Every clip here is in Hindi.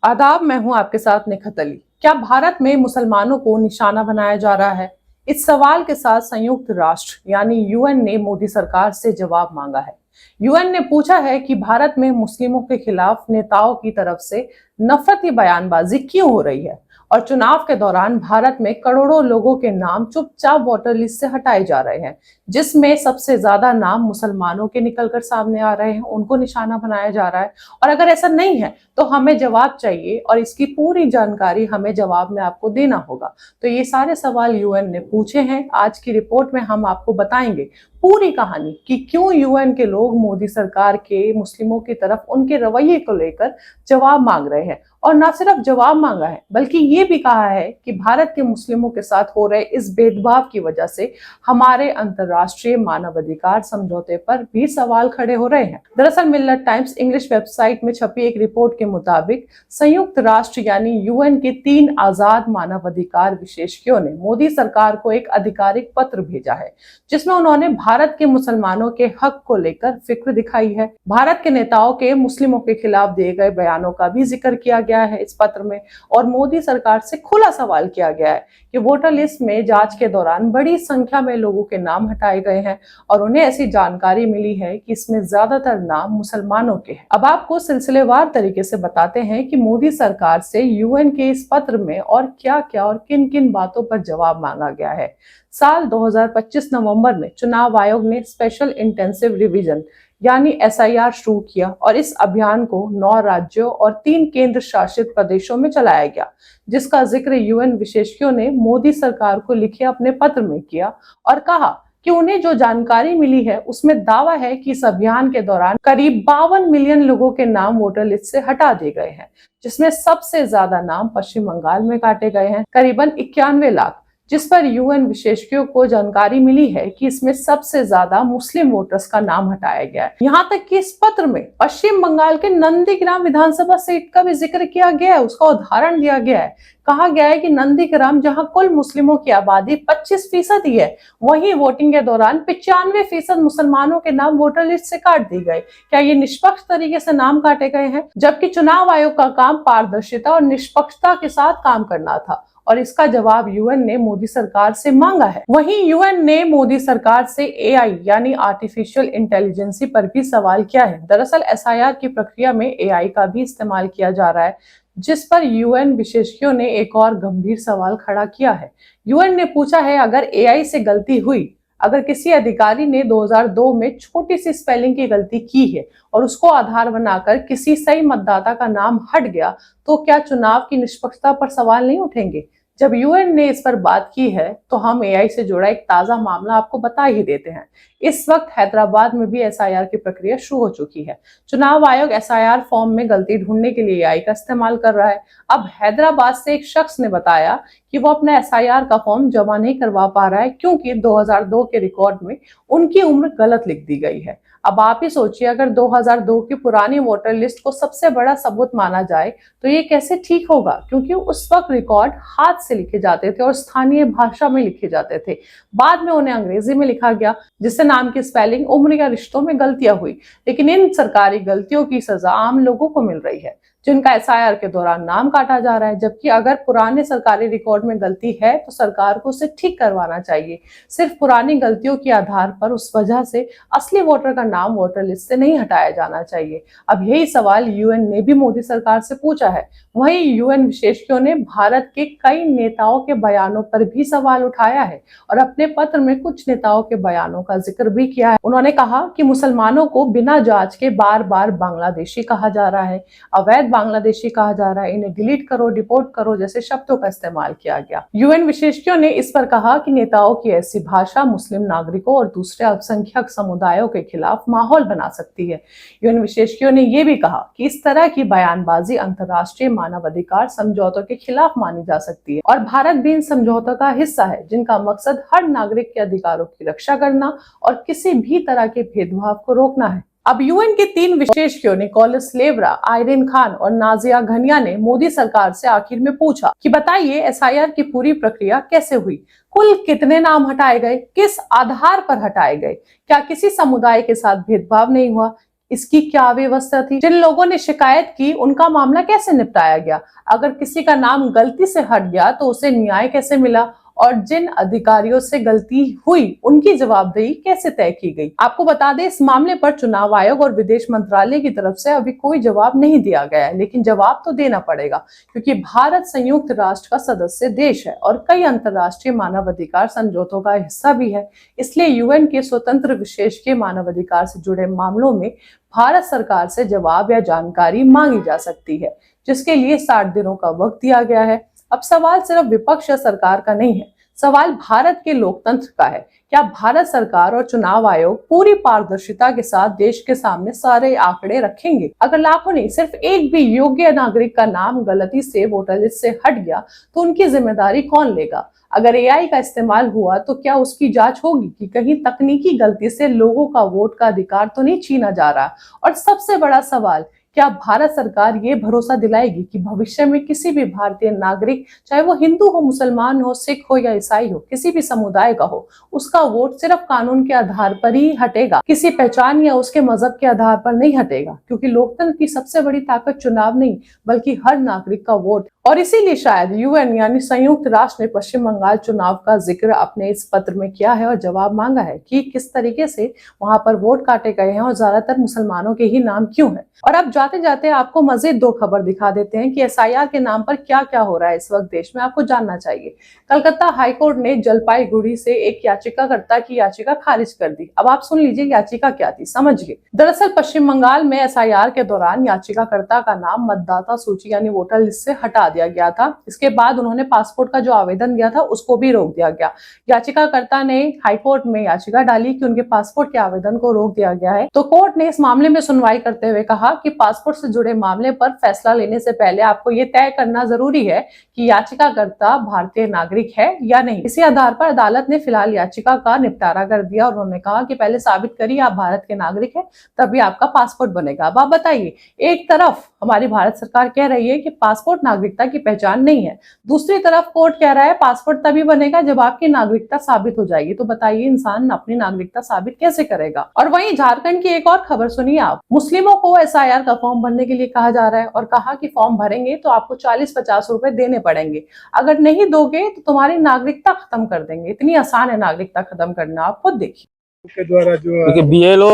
आदाब, मैं हूं आपके साथ निखत अली। क्या भारत में मुसलमानों को निशाना बनाया जा रहा है? इस सवाल के साथ संयुक्त राष्ट्र यानी यूएन ने मोदी सरकार से जवाब मांगा है। यूएन ने पूछा है कि भारत में मुस्लिमों के खिलाफ नेताओं की तरफ से नफरती बयानबाजी क्यों हो रही है और चुनाव के दौरान भारत में करोड़ों लोगों के नाम चुपचाप वोटर लिस्ट से हटाए जा रहे हैं, जिसमें सबसे ज्यादा नाम मुसलमानों के निकलकर सामने आ रहे हैं, उनको निशाना बनाया जा रहा है। और अगर ऐसा नहीं है तो हमें जवाब चाहिए और इसकी पूरी जानकारी हमें जवाब में आपको देना होगा। तो ये सारे सवाल यूएन ने पूछे हैं। आज की रिपोर्ट में हम आपको बताएंगे पूरी कहानी कि क्यों यूएन के लोग मोदी सरकार के मुस्लिमों की तरफ उनके रवैये को लेकर जवाब मांग रहे हैं। और ना सिर्फ जवाब मांगा है बल्कि ये भी कहा है कि भारत के मुस्लिमों के साथ हो रहे इस भेदभाव की वजह से हमारे अंतर्राष्ट्रीय मानवाधिकार समझौते पर भी सवाल खड़े हो रहे हैं। दरअसल मिल्लत टाइम्स इंग्लिश वेबसाइट में छपी एक रिपोर्ट के मुताबिक संयुक्त राष्ट्र यानी यूएन के 3 आजाद मानवाधिकार विशेषज्ञों ने मोदी सरकार को एक आधिकारिक पत्र भेजा है, जिसमें उन्होंने भारत के मुसलमानों के हक को लेकर फिक्र दिखाई है। भारत के नेताओं के मुस्लिमों के खिलाफ दिए गए बयानों का भी जिक्र किया गया है इस पत्र में, और मोदी सरकार से खुला सवाल किया गया है कि वोटर लिस्ट में जांच के दौरान बड़ी संख्या में लोगों के नाम हटाए गए हैं और उन्हें ऐसी जानकारी मिली है कि इसमें ज्यादातर नाम मुसलमानों के हैं। अब आपको सिलसिलेवार तरीके से बताते हैं कि मोदी सरकार से यूएन के इस पत्र में और क्या-क्या और किन-किन बातों पर जवाब मांगा गया है। साल 2025 नवंबर में चुनाव आयोग ने स्पेशल इंटेंसिव रिवीजन यानी एसआईआर शुरू किया और इस अभियान को 9 राज्यों और 3 केंद्र शासित प्रदेशों में चलाया गया, जिसका जिक्र यूएन विशेषज्ञों ने मोदी सरकार को लिखे अपने पत्र में किया और कहा कि उन्हें जो जानकारी मिली है उसमें दावा है कि इस अभियान के दौरान करीब 52 मिलियन लोगों के नाम वोटर लिस्ट से हटा दिए गए हैं, जिसमें सबसे ज्यादा नाम पश्चिम बंगाल में काटे गए हैं, करीबन 91 लाख, जिस पर यूएन विशेषज्ञों को जानकारी मिली है कि इसमें सबसे ज्यादा मुस्लिम वोटर्स का नाम हटाया गया है। यहाँ तक कि इस पत्र में पश्चिम बंगाल के नंदीग्राम विधानसभा सीट का भी जिक्र किया गया है, उसका उदाहरण दिया गया है। कहा गया है कि नंदीग्राम, जहां कुल मुस्लिमों की आबादी 25% ही है, वहीं वोटिंग के दौरान 95% मुसलमानों के नाम वोटर लिस्ट से काट दी गए। क्या ये निष्पक्ष तरीके से नाम काटे गए हैं? जबकि चुनाव आयोग का काम पारदर्शिता और निष्पक्षता के साथ काम करना था और इसका जवाब यूएन ने मोदी सरकार से मांगा है। वहीं यूएन ने मोदी सरकार से एआई यानी आर्टिफिशियल इंटेलिजेंस पर भी सवाल किया है। दरअसल एसआईआर की प्रक्रिया में एआई का भी इस्तेमाल किया जा रहा है, जिस पर यूएन विशेषज्ञों ने एक और गंभीर सवाल खड़ा किया है। यूएन ने पूछा है, अगर एआई से गलती हुई, अगर किसी अधिकारी ने 2002 में छोटी सी स्पेलिंग की गलती की है और उसको आधार बनाकर किसी सही मतदाता का नाम हट गया, तो क्या चुनाव की निष्पक्षता पर सवाल नहीं उठेंगे? जब यूएन ने इस पर बात की है तो हम एआई से जुड़ा एक ताजा मामला आपको बता ही देते हैं। इस वक्त हैदराबाद में भी एसआईआर की प्रक्रिया शुरू हो चुकी है। चुनाव आयोग एसआईआर फॉर्म में गलती ढूंढने के लिए एआई का इस्तेमाल कर रहा है। अब हैदराबाद से एक शख्स ने बताया कि वो अपना एसआईआर का फॉर्म जमा नहीं करवा पा रहा है क्योंकि 2002 के रिकॉर्ड में उनकी उम्र गलत लिख दी गई है। अब आप ही सोचिए, अगर 2002 की पुरानी वोटर लिस्ट को सबसे बड़ा सबूत माना जाए तो ये कैसे ठीक होगा, क्योंकि उस वक्त रिकॉर्ड हाथ से लिखे जाते थे और स्थानीय भाषा में लिखे जाते थे। बाद में उन्हें अंग्रेजी में लिखा गया, जिससे नाम की स्पेलिंग, उम्र या रिश्तों में गलतियां हुई। लेकिन इन सरकारी गलतियों की सजा आम लोगों को मिल रही है, जिनका एसआईआर के दौरान नाम काटा जा रहा है। जबकि अगर पुराने सरकारी रिकॉर्ड में गलती है तो सरकार को उसे ठीक करवाना चाहिए। सिर्फ पुरानी गलतियों के आधार पर उस वजह से असली वोटर का नाम वोटर लिस्ट से नहीं हटाया जाना चाहिए। अब यही सवाल यूएन ने भी मोदी सरकार से पूछा है। वहीं यूएन विशेषज्ञों ने भारत के कई नेताओं के बयानों पर भी सवाल उठाया है और अपने पत्र में कुछ नेताओं के बयानों का जिक्र भी किया है। उन्होंने कहा कि मुसलमानों को बिना जांच के बार बार बांग्लादेशी कहा जा रहा है, अवैध बांग्लादेशी कहा जा रहा है, इन्हें डिलीट करो, डिपोर्ट करो जैसे शब्दों का इस्तेमाल किया गया। यूएन विशेषज्ञों ने इस पर कहा कि नेताओं की ऐसी भाषा मुस्लिम नागरिकों और दूसरे अल्पसंख्यक समुदायों के खिलाफ माहौल बना सकती है। यूएन विशेषज्ञों ने यह भी कहा कि इस तरह की बयानबाजी अंतर्राष्ट्रीय मानवाधिकार समझौतों के खिलाफ मानी जा सकती है और भारत भी इन समझौतों का हिस्सा है, जिनका मकसद हर नागरिक के अधिकारों की रक्षा करना और किसी भी तरह के भेदभाव को रोकना है। अब यूएन के 3 विशेषज्ञों निकोलस लेवरा, आयरिन खान और नाजिया घनिया ने मोदी सरकार से आखिर में पूछा कि बताइए, एसआईआर की पूरी प्रक्रिया कैसे हुई, कुल कितने नाम हटाए गए, किस आधार पर हटाए गए, क्या किसी समुदाय के साथ भेदभाव नहीं हुआ, इसकी क्या व्यवस्था थी? जिन लोगों ने शिकायत की उनका मामला कैसे निपटाया गया? अगर किसी का नाम गलती से हट गया तो उसे न्याय कैसे मिला? और जिन अधिकारियों से गलती हुई उनकी जवाबदेही कैसे तय की गई? आपको बता दें, इस मामले पर चुनाव आयोग और विदेश मंत्रालय की तरफ से अभी कोई जवाब नहीं दिया गया है, लेकिन जवाब तो देना पड़ेगा क्योंकि भारत संयुक्त राष्ट्र का सदस्य देश है और कई अंतर्राष्ट्रीय मानवाधिकार समझौतों का हिस्सा भी है। इसलिए यूएन के स्वतंत्र विशेष के मानवाधिकार से जुड़े मामलों में भारत सरकार से जवाब या जानकारी मांगी जा सकती है, जिसके लिए 60 दिनों का वक्त दिया गया है। अब सवाल सिर्फ विपक्ष या सरकार का नहीं है, सवाल भारत के लोकतंत्र का है। क्या भारत सरकार और चुनाव आयोग पूरी पारदर्शिता के साथ देश के सामने सारे आंकड़े रखेंगे? अगर लाखों नहीं, सिर्फ एक भी योग्य नागरिक का नाम गलती से वोटर लिस्ट से हट गया तो उनकी जिम्मेदारी कौन लेगा? अगर एआई का इस्तेमाल हुआ तो क्या उसकी जांच होगी कि कहीं तकनीकी गलती से लोगों का वोट का अधिकार तो नहीं छीना जा रहा? और सबसे बड़ा सवाल, क्या भारत सरकार ये भरोसा दिलाएगी कि भविष्य में किसी भी भारतीय नागरिक, चाहे वो हिंदू हो, मुसलमान हो, सिख हो या ईसाई हो, किसी भी समुदाय का हो, उसका वोट सिर्फ कानून के आधार पर ही हटेगा, किसी पहचान या उसके मजहब के आधार पर नहीं हटेगा? क्योंकि लोकतंत्र की सबसे बड़ी ताकत चुनाव नहीं बल्कि हर नागरिक का वोट। और इसीलिए शायद यूएन यानी संयुक्त राष्ट्र ने पश्चिम बंगाल चुनाव का जिक्र अपने इस पत्र में किया है और जवाब मांगा है कि किस तरीके से वहां पर वोट काटे गए हैं और ज्यादातर मुसलमानों के ही नाम क्यों हैं। और अब जाते जाते आपको मजीद 2 खबर दिखा देते हैं कि एसआईआर के नाम पर क्या क्या हो रहा है इस वक्त देश में, आपको जानना चाहिए। कलकत्ता हाईकोर्ट ने जलपाईगुड़ी से एक याचिकाकर्ता की याचिका खारिज कर दी। अब आप सुन लीजिए याचिका क्या थी, समझिए। दरअसल पश्चिम बंगाल में एसआईआर के दौरान याचिकाकर्ता का नाम मतदाता सूची यानी वोटर लिस्ट से हटा दिया गया था। इसके बाद उन्होंने पासपोर्ट का जो आवेदन दिया था उसको भी रोक दिया गया। याचिकाकर्ता ने हाईकोर्ट में याचिका डाली कि उनके पासपोर्ट के आवेदन को रोक दिया गया है, तो कोर्ट ने इस मामले में सुनवाई करते हुए कहा कि पासपोर्ट से जुड़े मामले पर फैसला लेने से पहले आपको ये तय करना जरूरी है कि याचिकाकर्ता भारतीय नागरिक है या नहीं। इसी आधार पर अदालत ने फिलहाल याचिका का निपटारा कर दिया और उन्होंने कहा कि पहले साबित करिए आप भारत के नागरिक हैं, तभी आपका पासपोर्ट बनेगा। अब आप बताइए, एक तरफ हमारी भारत सरकार कह रही है कि पासपोर्ट नागरिकता की पहचान नहीं है, दूसरी तरफ कोर्ट कह रहा है पासपोर्ट तभी बनेगा जब आपकी नागरिकता साबित हो जाएगी। तो बताइए इंसान अपनी नागरिकता साबित कैसे करेगा? और वहीं झारखंड की एक और खबर सुनिए आप। मुस्लिमों को एसआईआर का फॉर्म भरने के लिए कहा जा रहा है और कहा कि फॉर्म भरेंगे तो आपको 40-50 रुपए देने पड़ेंगे, अगर नहीं दोगे तो तुम्हारी नागरिकता खत्म कर देंगे। इतनी आसान है नागरिकता खत्म करना, आप खुद देखिए। के द्वारा जो बीएलओ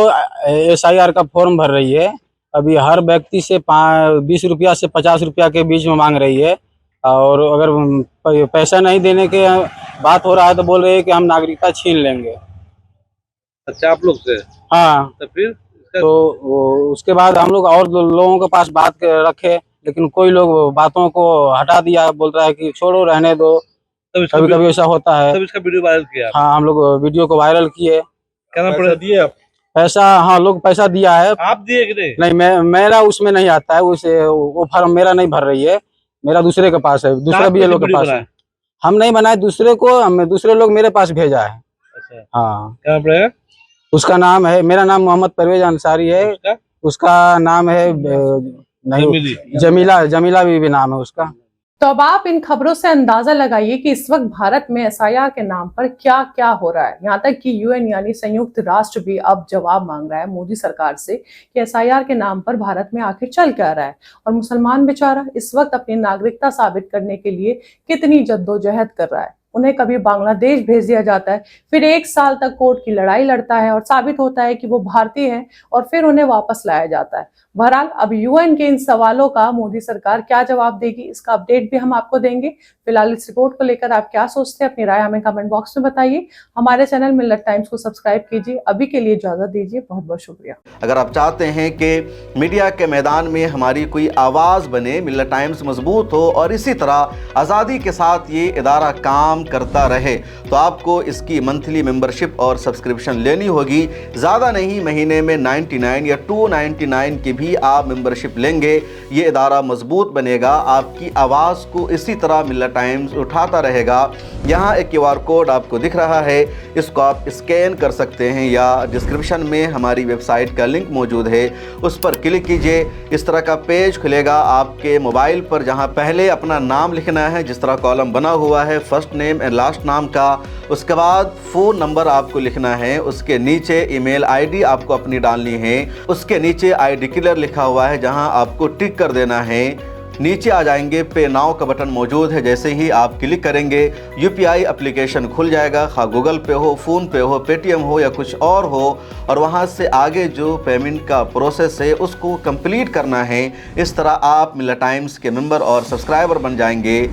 एसआईआर का फॉर्म भर रही है, अभी हर व्यक्ति से 20 रुपया से 50 रुपया के बीच में मांग रही है, और अगर पैसा नहीं देने के बात हो रहा है तो बोल रहे हैं कि हम नागरिकता छीन लेंगे। अच्छा, आप लोग से? हाँ, तो फिर तो उसके बाद हम लोग और लोगों के पास बात रखे, लेकिन कोई लोग बातों को हटा दिया, बोल रहा है कि छोड़ो, रहने दो। कभी कभी ऐसा होता है। तब इसका वीडियो वायरल किया? हाँ, हम लोग वीडियो को वायरल किए। क्या पैसा दिए आप? पैसा, हाँ, लोग पैसा दिया है। आप दिए कि नहीं? नहीं, मेरा उसमें नहीं आता है, उसे वो फॉर्म मेरा नहीं भर रही है, मेरा दूसरे के पास है, दूसरा भी लोग के पास है। हम नहीं बनाए, दूसरे को, दूसरे लोग मेरे पास भेजा है। अच्छा, हाँ। क्या पड़ेगा? उसका नाम है, मेरा नाम मोहम्मद परवेज अंसारी है, उसका नाम है नहीं, जमीला भी नाम है उसका। तो अब आप इन खबरों से अंदाजा लगाइए कि इस वक्त भारत में एसआईआर के नाम पर क्या क्या हो रहा है। यहाँ तक कि यूएन यानी संयुक्त राष्ट्र भी अब जवाब मांग रहा है मोदी सरकार से कि एसआईआर के नाम पर भारत में आखिर चल क्या रहा है, और मुसलमान बेचारा इस वक्त अपनी नागरिकता साबित करने के लिए कितनी जद्दोजहद कर रहा है। उन्हें कभी बांग्लादेश भेज दिया जाता है, फिर 1 साल तक कोर्ट की लड़ाई लड़ता है और साबित होता है कि वो भारतीय हैं, और फिर उन्हें वापस लाया जाता है। बहरहाल अब यूएन के इन सवालों का मोदी सरकार क्या जवाब देगी, इसका अपडेट भी हम आपको देंगे। फिलहाल इस रिपोर्ट को लेकर आप क्या सोचते हैं, अपनी राय हमें कमेंट बॉक्स में बताइए। हमारे चैनल मिल्लत टाइम्स को सब्सक्राइब कीजिए। अभी के लिए इजाजत दीजिए, बहुत बहुत शुक्रिया। अगर आप चाहते हैं कि मीडिया के मैदान में हमारी कोई आवाज़ बने, मिल्लत टाइम्स मजबूत हो और इसी तरह आज़ादी के साथ ये इदारा काम करता रहे, तो आपको इसकी मंथली मेंबरशिप और सब्सक्रिप्शन लेनी होगी। ज़्यादा नहीं, महीने में 99 या 299 की भी आप मेंबरशिप लेंगे, ये इदारा मजबूत बनेगा। आपकी आवाज़ को इसी तरह मिल्लत टाइम्स उठाता रहेगा। यहाँ एक QR कोड आपको दिख रहा है, इसको आप स्कैन कर सकते हैं या डिस्क्रिप्शन में हमारी वेबसाइट का लिंक मौजूद है, उस पर क्लिक कीजिए। इस तरह का पेज खुलेगा आपके मोबाइल पर, जहाँ पहले अपना नाम लिखना है, जिस तरह कॉलम बना हुआ है, first name, name and last नाम का, उसके बाद फ़ोन नंबर आपको लिखना है, उसके नीचे ईमेल आईडी आपको अपनी डालनी है, उसके नीचे आई डिक्लेयर लिखा हुआ है जहां आपको टिक कर देना है। नीचे आ जाएंगे, पे नाउ का बटन मौजूद है, जैसे ही आप क्लिक करेंगे यूपीआई एप्लीकेशन खुल जाएगा, खा गूगल पे हो, फ़ोन पे हो, पेटीएम हो या कुछ और हो, और वहां से आगे जो पेमेंट का प्रोसेस है उसको कंप्लीट करना है। इस तरह आप मिल्ला टाइम्स के मेंबर और सब्सक्राइबर बन जाएंगे।